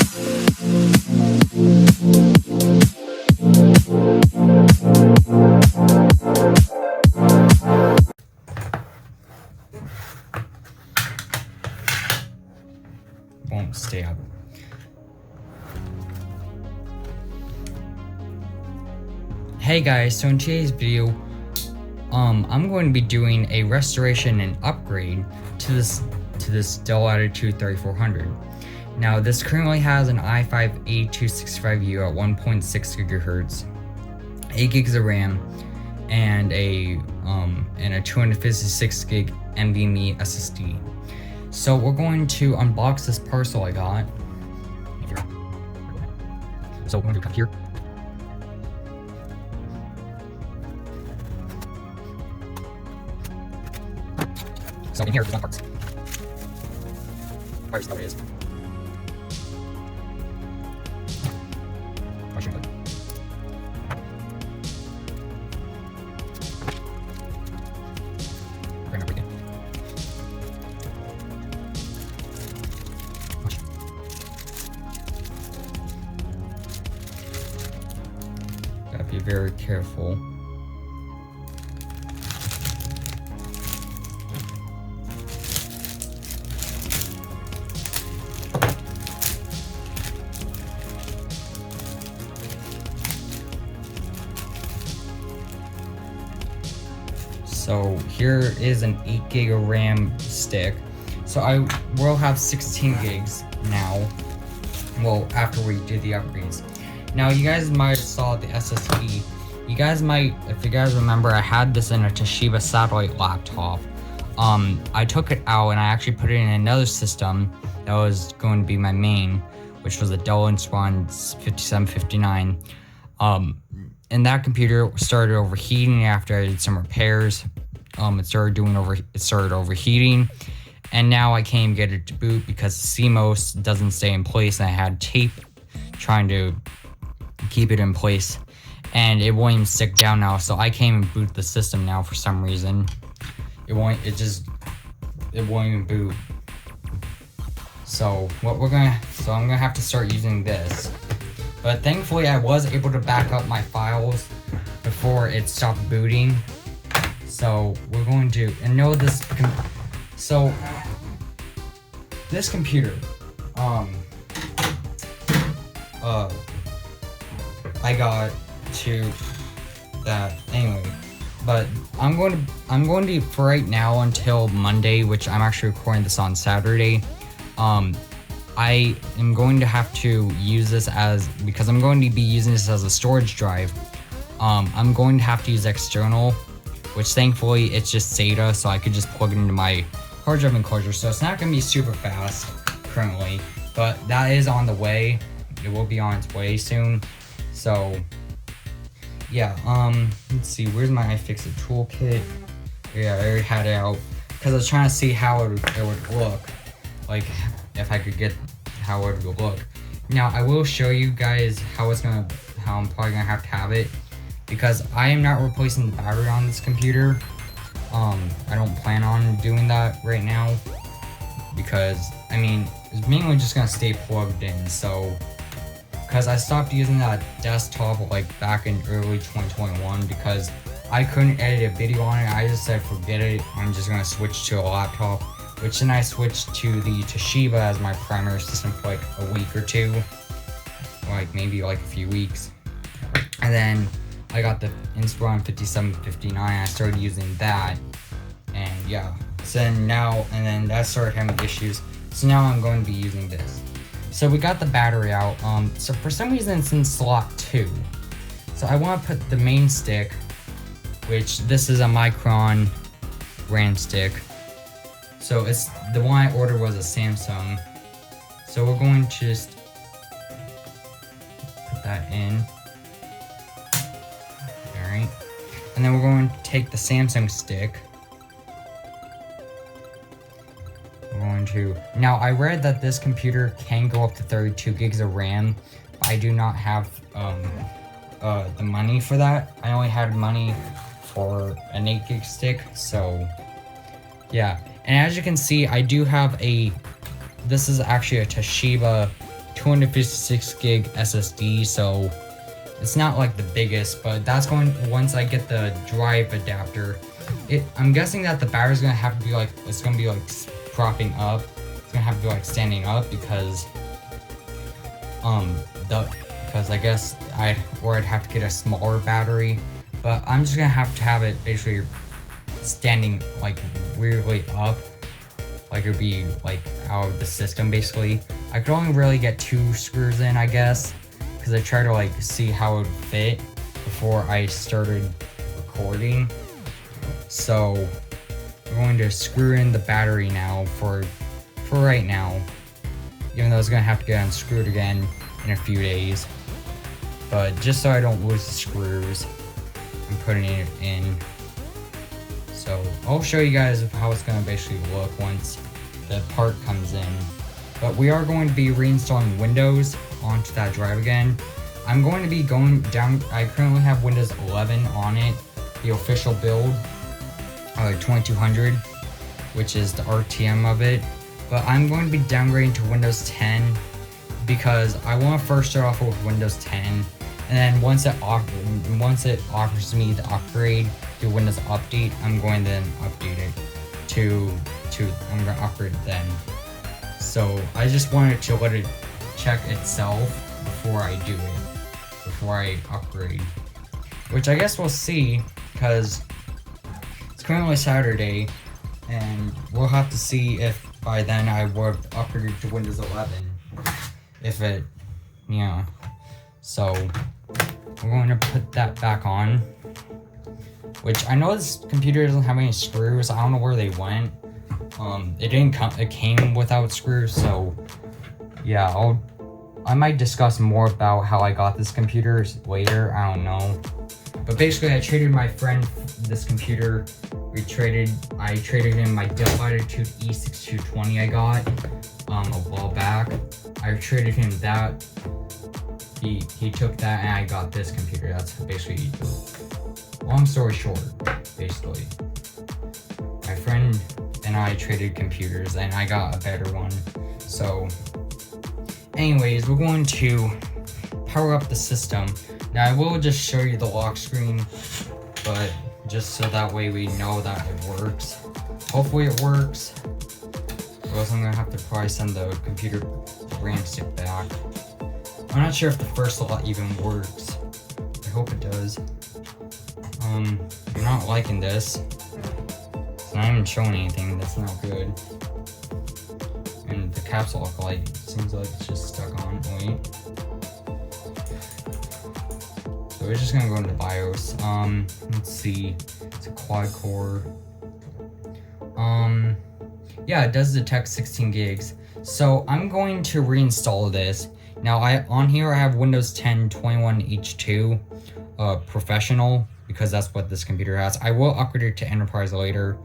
Won't stay up. Hey guys, so in today's video, I'm going to be doing a restoration and upgrade to this Dell Latitude 3400. Now this currently has an i5-8265U at 1.6 gigahertz, 8 gigs of RAM, and a 256 gig NVMe SSD. So we're going to unbox this parcel I got. So we're going to come here. So in here, there's one parts. Parts, how it is. Bring everything. Gotta be very careful. So here is an 8 gig of RAM stick. So I will have 16 gigs now. Well, after we do the upgrades. Now you guys might have saw the SSD. You guys might, if you guys remember, I had this in a Toshiba satellite laptop. I took it out and I actually put it in another system that was going to be my main, which was a Dell Inspiron 5759. And that computer started overheating after I did some repairs. It started overheating, and now I can't even get it to boot because the CMOS doesn't stay in place, and I had tape trying to keep it in place, and it won't even stick down now. So I can't even boot the system now for some reason. It won't even boot. So I'm gonna have to start using this. But thankfully I was able to back up my files before it stopped booting. So we're going to, and know this, so this computer, I got to that anyway, but I'm going to for right now until Monday, which I'm actually recording this on Saturday. I am going to have to use this because I'm going to be using this as a storage drive. I'm going to have to use external, which thankfully it's just SATA, so I could just plug it into my hard drive enclosure. So it's not going to be super fast currently, but that is on the way. It will be on its way soon. So yeah, let's see, where's my iFixit toolkit? Yeah, I already had it out because I was trying to see how it would look, like if I could get how it would look. Now I will show you guys how I'm probably gonna have it, because I am not replacing the battery on this computer. I don't plan on doing that right now because I mean it's mainly just gonna stay plugged in. So because I stopped using that desktop like back in early 2021 because I couldn't edit a video on it. I just said forget it, I'm just gonna switch to a laptop, which then I switched to the Toshiba as my primary system for like a week or two, like maybe like a few weeks. And then I got the Inspiron 5759, I started using that, and yeah. So then that started having issues, so now I'm going to be using this. So we got the battery out, so for some reason it's in slot 2. So I want to put the main stick, which this is a Micron RAM stick. So it's the one I ordered was a Samsung. So we're going to just put that in. Alright. And then we're going to take the Samsung stick. We're going to, now I read that this computer can go up to 32 gigs of RAM. But I do not have the money for that. I only had money for an 8 gig stick, so yeah. And as you can see, I do have this is actually a Toshiba 256 gig SSD, so it's not like the biggest, but that's going, once I get the drive adapter, I'm guessing that the battery's gonna have to be like, it's gonna be like propping up. It's gonna have to be like standing up because I guess I'd have to get a smaller battery, but I'm just gonna have to have it basically standing like weirdly up, like it'd be like out of the system basically. I could only really get 2 screws in, I guess, because I tried to like see how it would fit before I started recording. So we're going to screw in the battery now for right now, even though it's gonna have to get unscrewed again in a few days. But just so I don't lose the screws, I'm putting it in. So I'll show you guys how it's gonna basically look once the part comes in. But we are going to be reinstalling Windows onto that drive again. I'm going to be going down, I currently have Windows 11 on it, the official build, 2200, which is the RTM of it. But I'm going to be downgrading to Windows 10 because I want to first start off with Windows 10, and then once it offers me the upgrade to Windows Update, I'm going to then update it to I'm going to upgrade it then. So I just wanted to let it check itself before I do it, before I upgrade, which I guess we'll see because it's currently Saturday, and we'll have to see if by then I would have upgraded to Windows 11, if it, yeah. So we're going to put that back on, which I know this computer doesn't have any screws. I don't know where they went. It came without screws, so yeah, I might discuss more about how I got this computer later, I don't know. But basically I traded my friend this computer. I traded him my Dell Latitude E6220 I got a while back. I traded him that. He took that and I got this computer. That's basically, long story short, basically. My friend and I traded computers and I got a better one. So anyways, we're going to power up the system. Now I will just show you the lock screen, but just so that way we know that it works. Hopefully it works, or else I'm gonna have to probably send the computer RAM stick back. I'm not sure if the first lot even works. I hope it does. I'm not liking this. It's not even showing anything. That's not good. And the caps lock light seems like it's just stuck on. Wait. So we're just gonna go into BIOS. Let's see. It's a quad core. Yeah, it does detect 16 gigs. So I'm going to reinstall this. Now on here I have Windows 10 21H2 Professional, because that's what this computer has. I will upgrade it to Enterprise later,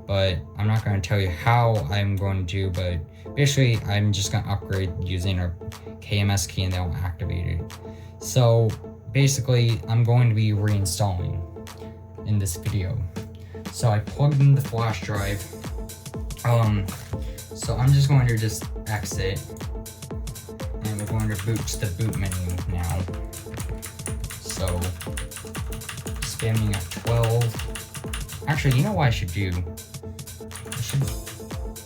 but I'm not going to tell you how I'm going to do, but basically I'm just going to upgrade using a KMS key and then I'll activate it. So basically I'm going to be reinstalling in this video. So I plugged in the flash drive. So I'm just going to just exit, and we're going to boot to the boot menu now. So spamming F12. Actually, you know what I should do?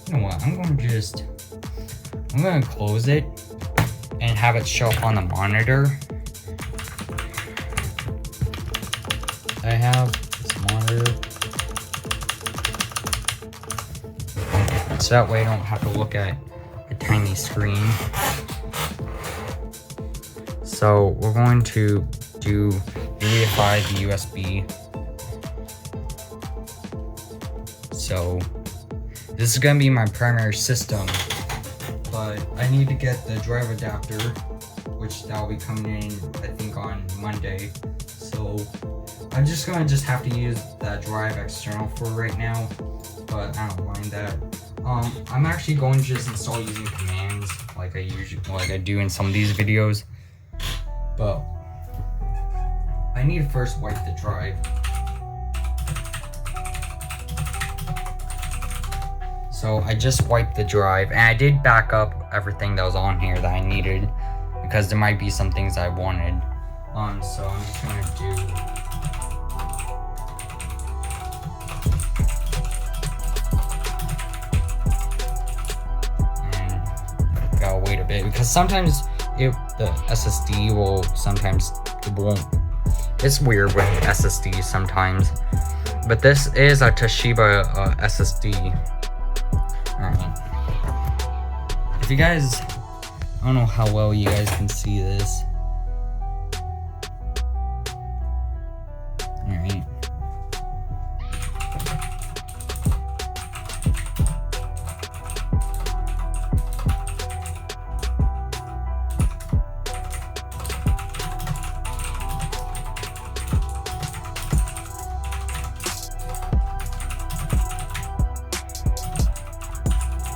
You know what? I'm going to close it and have it show up on the monitor. I have this monitor. So that way I don't have to look at a tiny screen. So we're going to do UEFI the USB. So this is going to be my primary system, but I need to get the drive adapter, which that'll be coming in I think on Monday. So I'm just going to have to use that drive external for right now, but I don't mind that. I'm actually going to just install using commands like I do in some of these videos, but I need to first wipe the drive. So I just wiped the drive, and I did back up everything that was on here that I needed, because there might be some things I wanted. So I'm just gonna do. And gotta wait a bit, because sometimes the SSD will, sometimes it won't. It's weird with SSD sometimes. But this is a Toshiba SSD. Alright. If you guys, I don't know how well you guys can see this. Alright.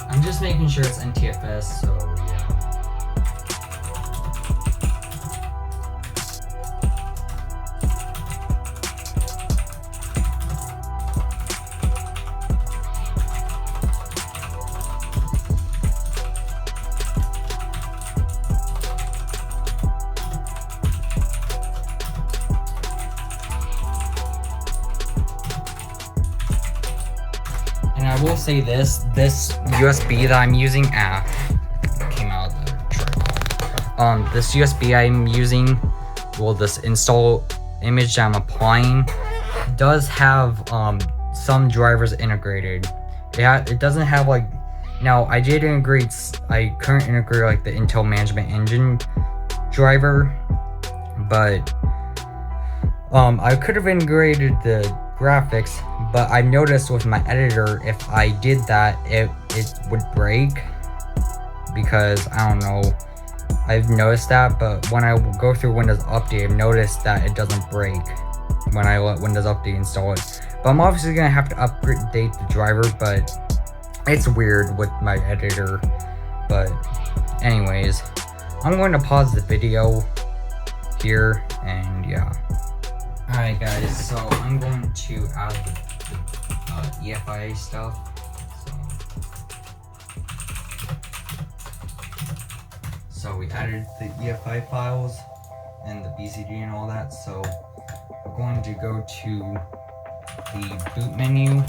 I'm just making sure it's NTFS, so yeah. And I will say this USB that I'm using, came out of the tripod. This USB I'm using, well, this install image that I'm applying, does have some drivers integrated. It doesn't have like, now I couldn't integrate like the Intel Management Engine driver, but I could have integrated the graphics, but I noticed with my editor, if I did that, it would break, because I don't know, I've noticed that. But when I go through Windows Update, I've noticed that it doesn't break when I let Windows Update install it. But I'm obviously gonna have to update the driver, but it's weird with my editor. But anyways, I'm going to pause the video here, and yeah. Alright guys, so I'm going to add the EFI stuff. So we added the EFI files and the BCD and all that. So we're going to go to the boot menu.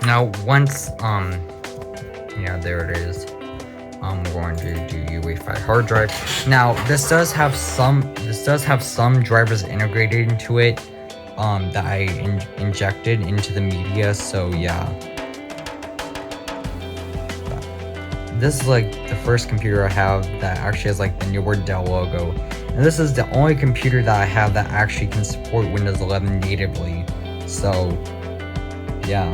Now once, yeah, there it is. I'm going to do UEFI hard drive. Now this does have some drivers integrated into it that I injected into the media, so yeah. This is like the first computer I have that actually has like the newer Dell logo, and this is the only computer that I have that actually can support Windows 11 natively. So yeah,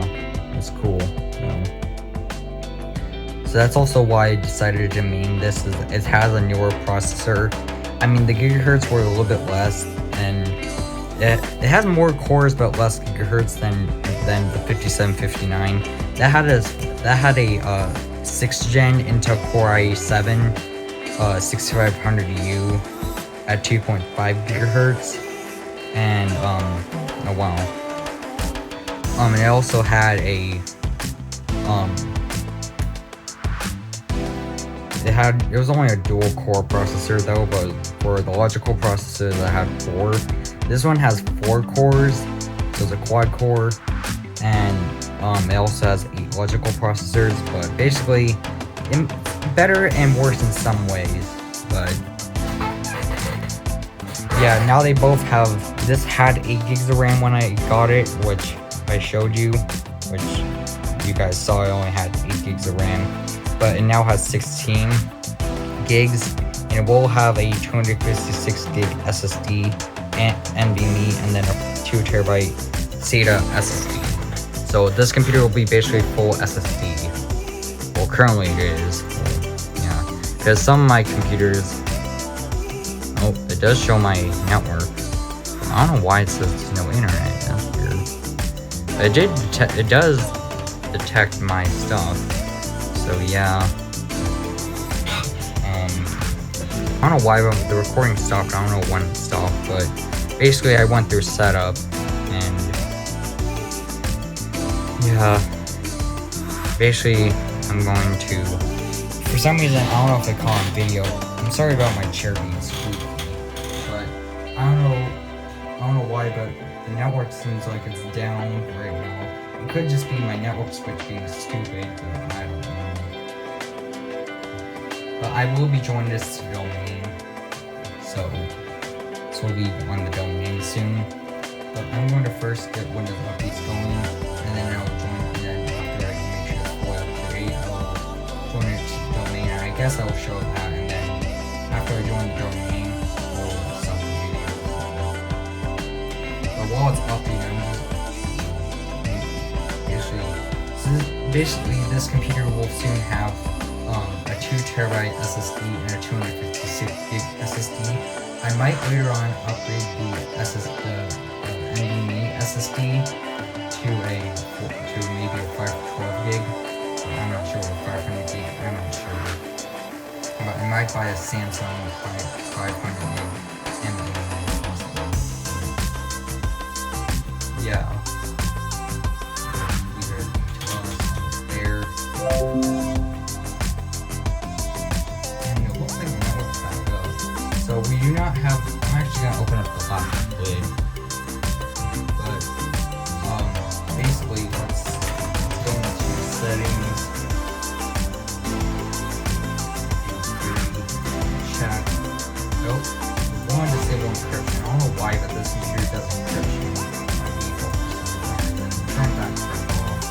it's cool. So that's also why I decided to name this. It has a newer processor. I mean, the gigahertz were a little bit less, and it has more cores but less gigahertz than the 5759. That had a 6th gen Intel Core i7 6500U at 2.5 gigahertz, and oh wow. And it also had a it was only a dual core processor though, but for the logical processors I had 4. This one has 4 cores, so it's a quad core, and it also has 8 logical processors, but basically better and worse in some ways. But yeah, now they both have, this had 8 gigs of RAM when I got it, which I showed you, which you guys saw. I only had 8 gigs of RAM. But it now has 16 gigs, and it will have a 256 gig SSD and NVMe, and then a 2 terabyte SATA SSD. So this computer will be basically full SSD. Well, currently it is. Yeah, because some of my computers, oh, it does show my network. I don't know why it says no internet. That's weird. It does detect my stuff. So yeah, I don't know why the recording stopped. I don't know when it stopped, but basically I went through setup, and yeah, basically I'm going to, for some reason, I don't know if I call it video. I'm sorry about my chair being squeaky, but I don't know why, but the network seems like it's down right now. It could just be my network switch being stupid, but I don't know. But I will be joining this domain, so we'll be on the domain soon. But I'm going to first get Windows updates going, and then I'll join. And then after I make sure it's fully up to date, I'll join it to the domain, and I guess I'll show that. And then after I join the domain, we'll stop the video. But while it's updating, basically this computer will soon have a 2TB SSD and a 256 gig SSD. I might later on upgrade the NVMe SSD to maybe a 512 gig. I'm not sure, 500 gig. I'm not sure. But I might buy a Samsung 500 gig NVMe. Yeah. So we do not have, I'm actually going to open up the laptop lid, but basically let's go into settings, chat. Nope, we want to disable encryption. I don't know why, but this computer does encryption by default for some reason. Turn that off,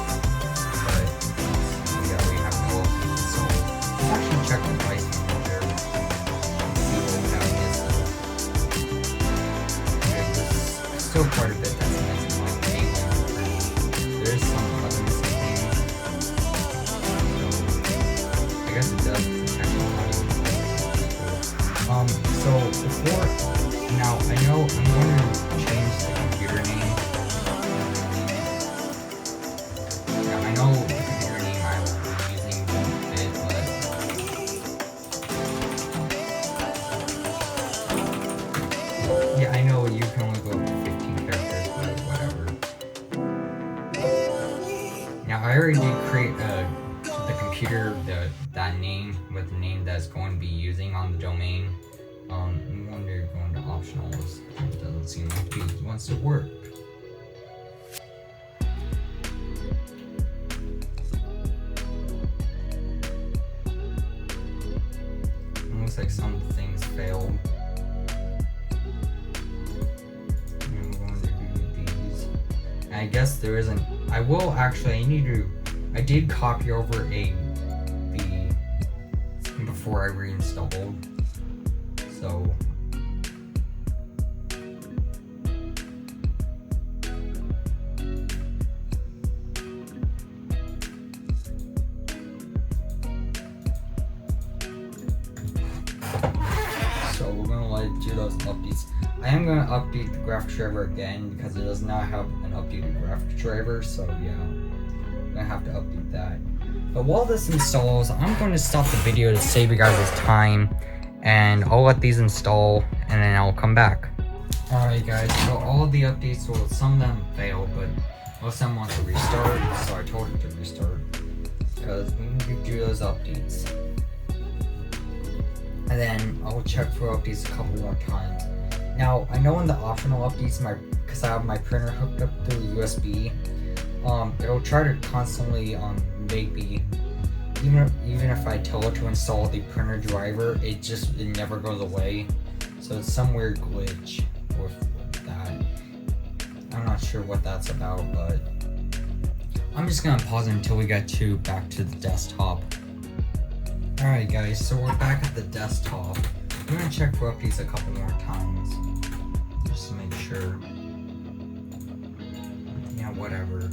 but yeah, we have no option. So let's actually check the device manager. Still quite a bit that's missing on the main. There is some other missing things. So I guess it does check the audio. So before now I know I'm going to change the computer name. Yeah, I know the computer name I will be using won't fit, but yeah, I know you can only go I already did create the computer, that name with the name that's going to be using on the domain. I'm wondering going to optionals. It doesn't seem like it wants to work. It looks like some things failed. I'm going to do these. And I guess there isn't. I will actually. I did copy over before I reinstalled. So we're gonna let it do those updates. I am gonna update the graphics driver again because it does not have an updated graphics driver. So yeah, I'm gonna have to update that. But while this installs, I'm going to stop the video to save you guys time, and I'll let these install, and then I'll come back. Alright guys, so all of the updates, well, some of them failed, but most of them want to restart, so I told it to restart, because we need to do those updates. And then I'll check for updates a couple more times. Now, I know in the optional updates, because I have my printer hooked up through USB, it'll try to constantly maybe even if I tell it to install the printer driver, it never goes away. So it's some weird glitch with that. I'm not sure what that's about, but I'm just gonna pause it until we get back to the desktop. Alright guys, so we're back at the desktop. I'm gonna check for updates a couple more times, just to make sure. Yeah, whatever.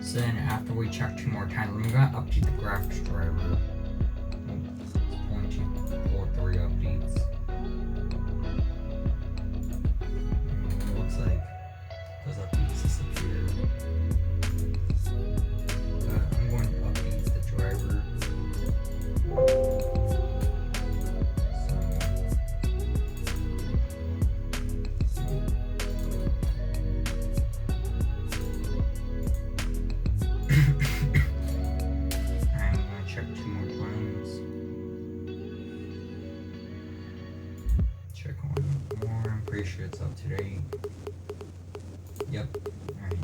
So then after we check 2 more times, I'm gonna update the graphics driver. 1, 2, 4, 3 updates. It looks like those updates disappear. But I'm going to update the driver. So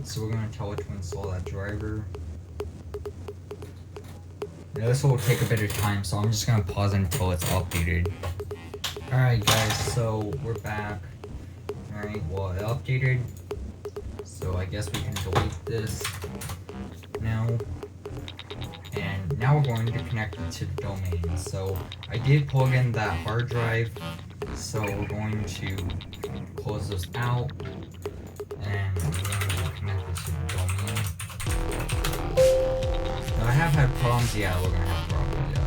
So we're going to tell it to install that driver. Now this will take a bit of time, so I'm just going to pause until it's updated. Alright guys, so we're back. Alright, well it updated. So I guess we can delete this now. And now we're going to connect it to the domain. So I did plug in that hard drive. So we're going to close this out. And we're going to connect it to the domain. Now I have had problems, yeah, we're going to have problems, yeah.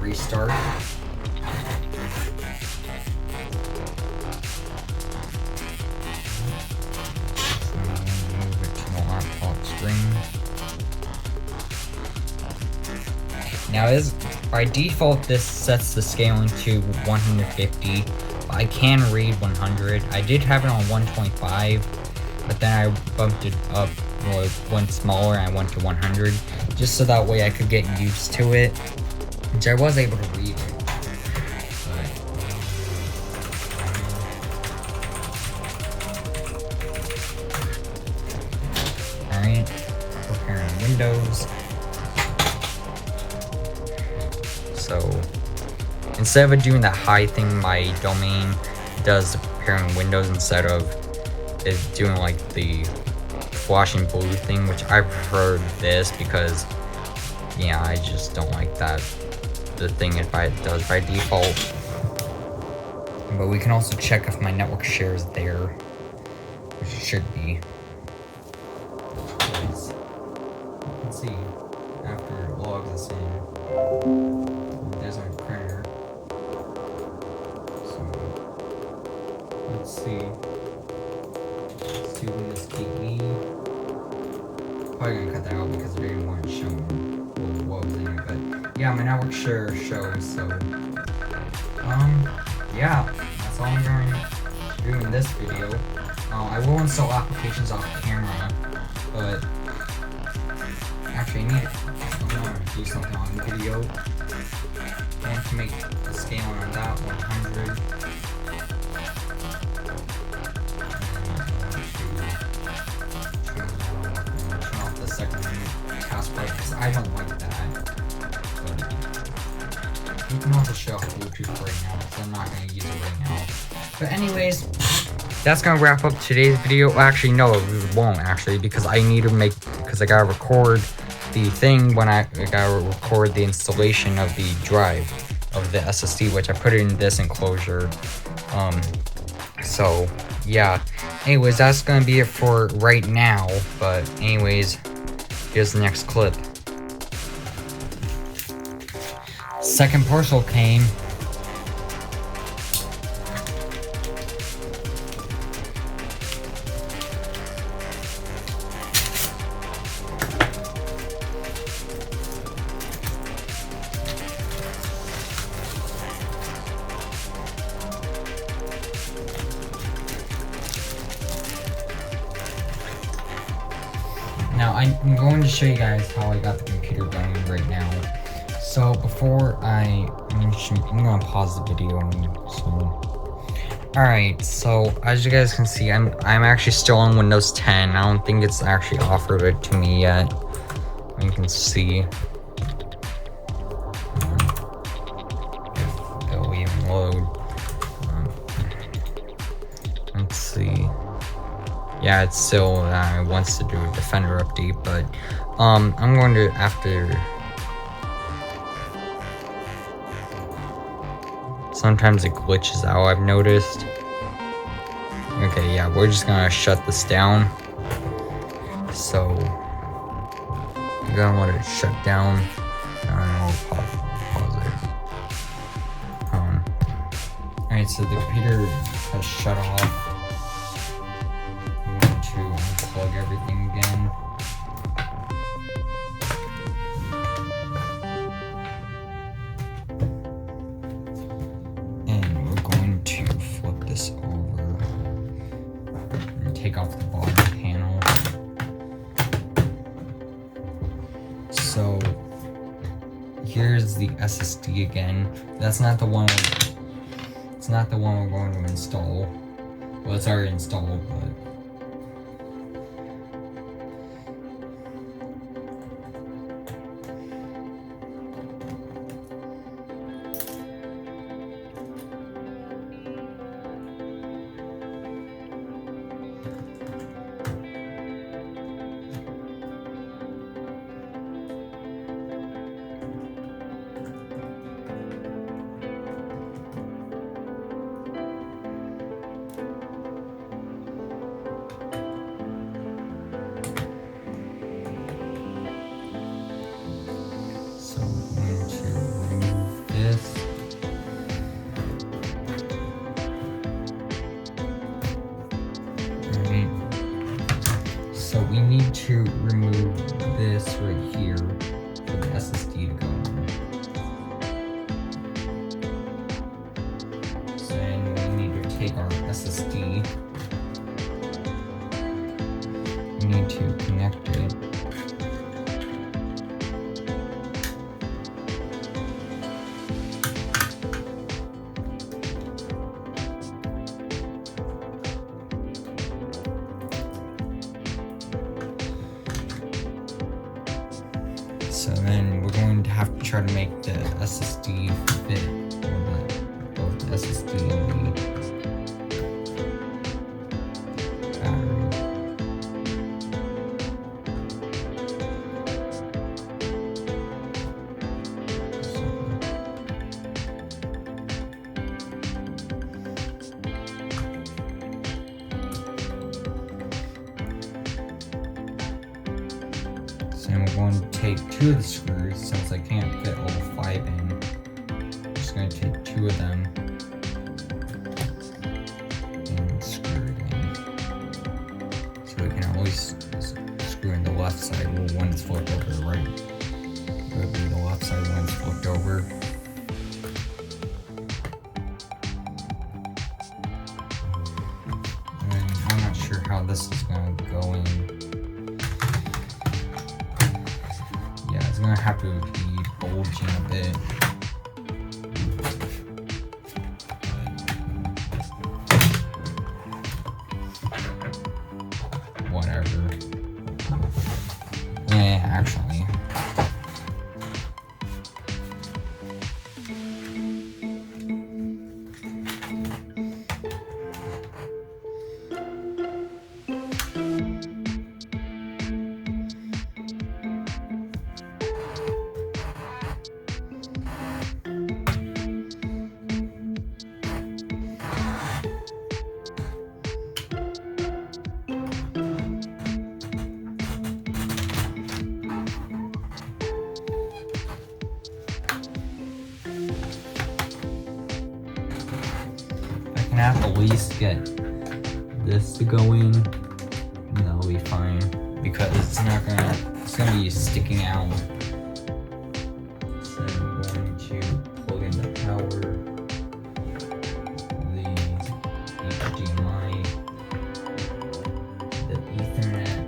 Restart. Move it to the laptop screen. Now, by default, this sets the scaling to 150. But I can read 100. I did have it on 125, but then I bumped it up. Well, it went smaller and I went to 100, just so that way I could get used to it. Which I was able to read it. Alright, preparing Windows. So instead of doing that high thing, my domain does the preparing Windows instead of it doing like the flashing blue thing, which I prefer this because yeah, I just don't like that. The thing it does by default. But we can also check if my network share is there, which it should be. Let's see. After it logs us in, there's my printer. So let's see. Let's see when this TV. Probably gonna cut that out because I didn't want to show what was in it, but yeah, my network share shows, so yeah, that's all I'm going to do in this video. I will install applications off camera, but actually I'm going to do something on video. And to make the scaling on that 100. Turn off the second taskbar because I don't like that. You can also shut off Bluetooth right now, because I'm not going to use it right now. But anyways, that's going to wrap up today's video. Well, actually, no, it won't actually, because I need to because I got to record the thing when I got to record the installation of the drive, of the SSD, which I put it in this enclosure. So, yeah. Anyways, that's going to be it for right now. But anyways, here's the next clip. Second parcel came. Now I'm going to show you guys how I got the computer going right now. So before I'm gonna pause the video. Alright, so as you guys can see, I'm actually still on Windows 10. I don't think it's actually offered it to me yet. You can see. It'll even load. Let's see. Yeah, it still wants to do a Defender update, but I'm going to after. Sometimes it glitches out, I've noticed. Okay, yeah, we're just gonna shut this down. So, I'm gonna let it shut down. And we'll pause it. Alright, so the computer has shut off. I'm going to unplug everything again. take off the bottom panel. So here's the SSD again. That's not the one. It's not the one we're going to install. Well, it's already installed, but. So we need to remove this right here for the SSD to go on. So then we need to take our SSD. We need to connect it. So then we're going to have to try to make the SSD fit both the SSD and the battery. And we're going to take 2 of the screws, since I can't fit all 5 in. I'm just going to take 2 of them and screw it in. So we can always screw in the left side when it's flipped over to the right. It would be the left side when it's flipped over. And I'm not sure how this is going to go in. It's gonna have to be bulging a bit. Whatever. Yeah, actually. I have to at least get this to go in, and that'll be fine, because it's gonna be sticking out. So I'm going to plug in the power, the HDMI, the Ethernet,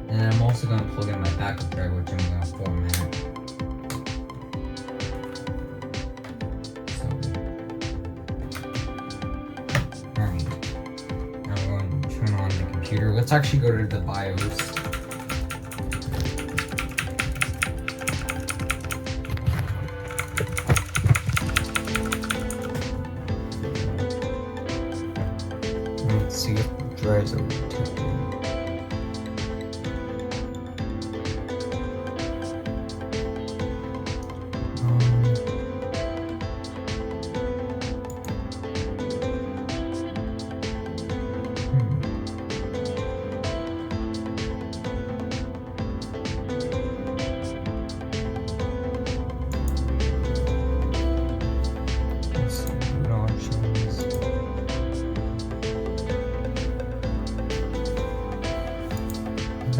and then I'm also going to plug in my backup drive, which I'm going to format. Let's actually go to the BIOS. Let's see if it drives over to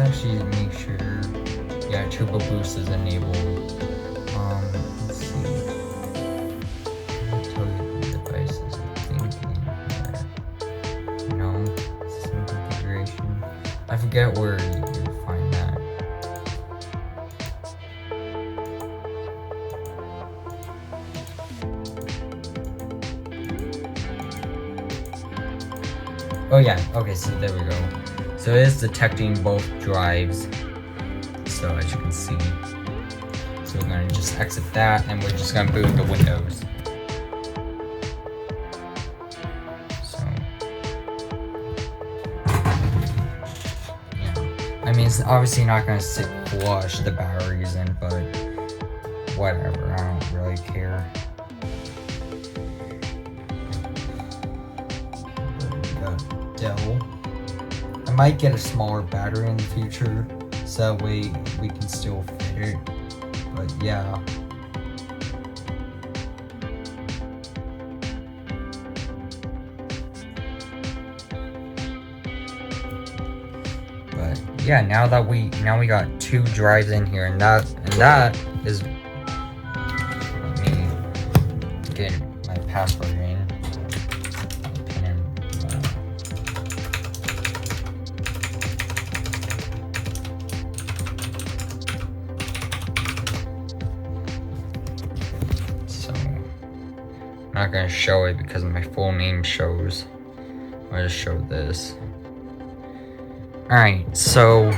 actually make sure, yeah, Turbo Boost is enabled. Let's see. I'll tell you the device is thinking there. No, system configuration. forget where you find that. Oh yeah, okay, so there we go. So it is detecting both drives. So as you can see. So we're gonna just exit that and we're just gonna boot the Windows. So yeah. I mean, it's obviously not gonna sit flush the batteries in, but whatever, I don't really care. Dell. I might get a smaller battery in the future, so that way we can still fit it. But yeah. But yeah, now we got 2 drives in here, and that is. Let me get my password in. I'm not gonna show it because my full name shows. I'll just show this. Alright, so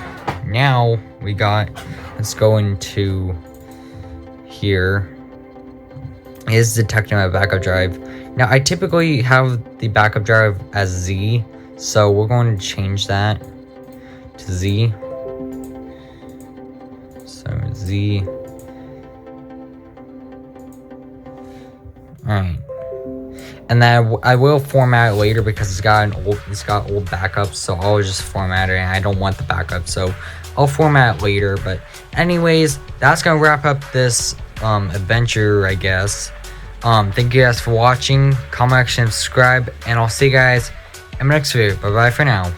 now we got, let's go into here. It is detecting my backup drive. Now I typically have the backup drive as Z, so we're going to change that to Z. So Z. Alright. And then I will format it later because it's got old backups, so I'll just format it, and I don't want the backup, so I'll format it later. But anyways, that's gonna wrap up this adventure, I guess. Thank you guys for watching. Comment, action, subscribe, and I'll see you guys in my next video. Bye bye for now.